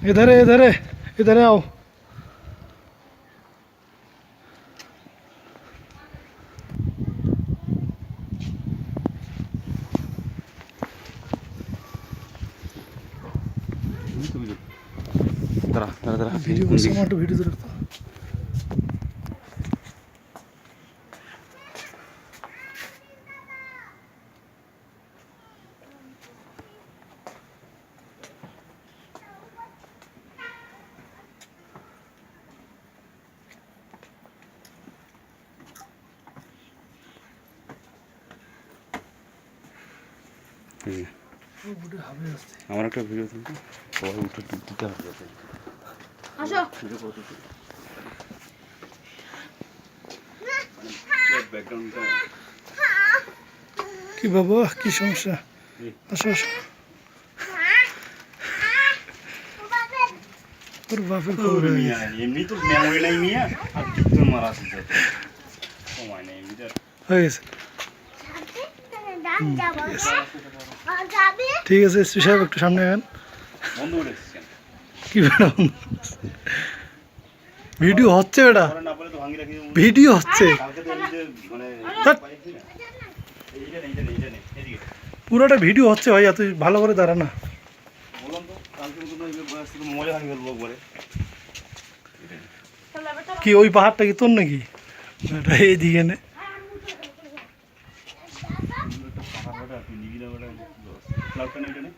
इधर है, इधर है, इधर आओ। वीडियो समाटो वीडियो दरकता আমার একটা ভিডিও তুলতে সবাই উঠে দিতে হবে আসো ব্যাকগ্রাউন্ডটা কি বাবা কি সমস্যা আসো আসো তোর বাপের খবর এমনি তো মেমোরি নাই নিয়ে আর কীর্তন মারা আছে যত সময় নেই এমনিতে হয়ে গেছে ঠিক আছে এসপি সাহেব একটু সামনে আন বন্ধ করে এসেছেন কি বেটা ভিডিও হচ্ছে বেটা না বলে তো ভাঙি রাখি ভিডিও হচ্ছে কালকে তো এমনিতে মানে ধ্যাৎ। এইটা নেই এদিকে পুরোটা ভিডিও হচ্ছে ভাইয়া তুই ভালো করে দাঁড়া না বললাম তো কালকে তো বয়স থেকে মোবাইল ভাঙি ফেলবো করে কি ওই পাহাড়টা কি তোর নাকি এটা এইদিকে নে পাহাড়টা নিবিড়া ক্লাউডটা নেই